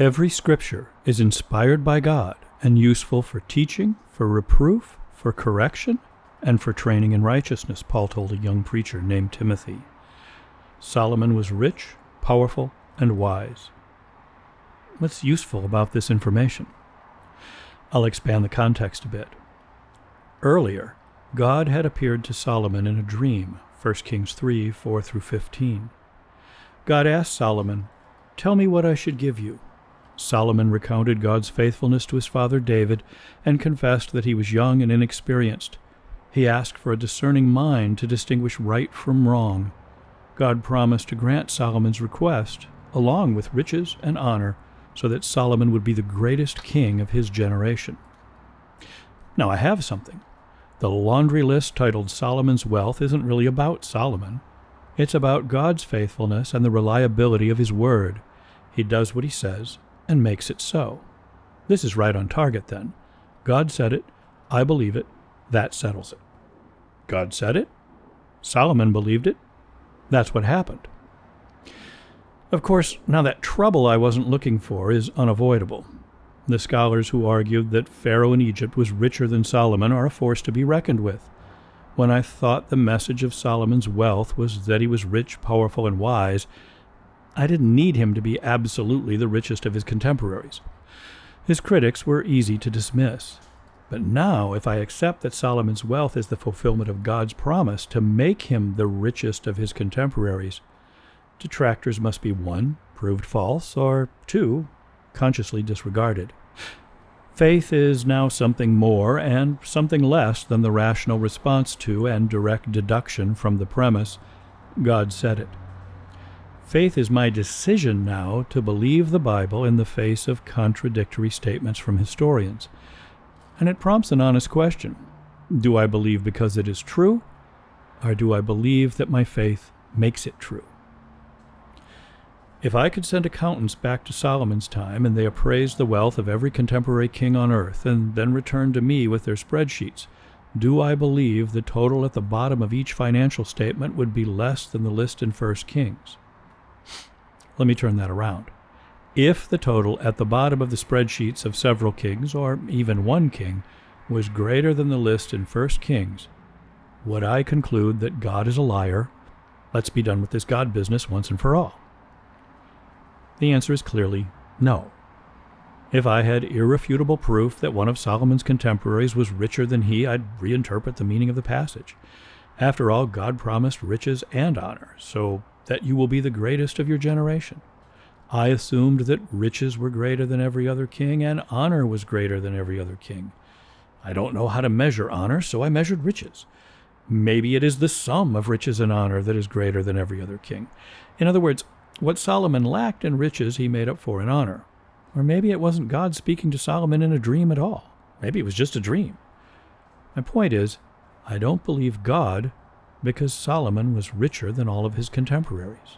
Every scripture is inspired by God and useful for teaching, for reproof, for correction, and for training in righteousness, Paul told a young preacher named Timothy. Solomon was rich, powerful, and wise. What's useful about this information? I'll expand the context a bit. Earlier, God had appeared to Solomon in a dream, 1 Kings 3, 4 through 15. God asked Solomon, "Tell me what I should give you." Solomon recounted God's faithfulness to his father David and confessed that he was young and inexperienced. He asked for a discerning mind to distinguish right from wrong. God promised to grant Solomon's request, along with riches and honor, so that Solomon would be the greatest king of his generation. Now I have something. The laundry list titled Solomon's Wealth isn't really about Solomon. It's about God's faithfulness and the reliability of his word. He does what he says and makes it so. This is right on target, then. God said it, I believe it, that settles it. God said it, Solomon believed it, that's what happened. Of course, now that trouble I wasn't looking for is unavoidable. The scholars who argued that Pharaoh in Egypt was richer than Solomon are a force to be reckoned with. When I thought the message of Solomon's wealth was that he was rich, powerful, and wise, I didn't need him to be absolutely the richest of his contemporaries. His critics were easy to dismiss. But now, if I accept that Solomon's wealth is the fulfillment of God's promise to make him the richest of his contemporaries, detractors must be 1, proved false, or 2, consciously disregarded. Faith is now something more and something less than the rational response to and direct deduction from the premise, God said it. Faith is my decision now to believe the Bible in the face of contradictory statements from historians. And it prompts an honest question. Do I believe because it is true, or do I believe that my faith makes it true? If I could send accountants back to Solomon's time and they appraised the wealth of every contemporary king on earth and then returned to me with their spreadsheets, do I believe the total at the bottom of each financial statement would be less than the list in 1 Kings? Let me turn that around. If the total at the bottom of the spreadsheets of several kings, or even one king, was greater than the list in 1 Kings, would I conclude that God is a liar? Let's be done with this God business once and for all. The answer is clearly no. If I had irrefutable proof that one of Solomon's contemporaries was richer than he, I'd reinterpret the meaning of the passage. After all, God promised riches and honor, so that you will be the greatest of your generation. I assumed that riches were greater than every other king and honor was greater than every other king. I don't know how to measure honor, so I measured riches. Maybe it is the sum of riches and honor that is greater than every other king. In other words, what Solomon lacked in riches he made up for in honor. Or maybe it wasn't God speaking to Solomon in a dream at all. Maybe it was just a dream. My point is, I don't believe God because Solomon was richer than all of his contemporaries.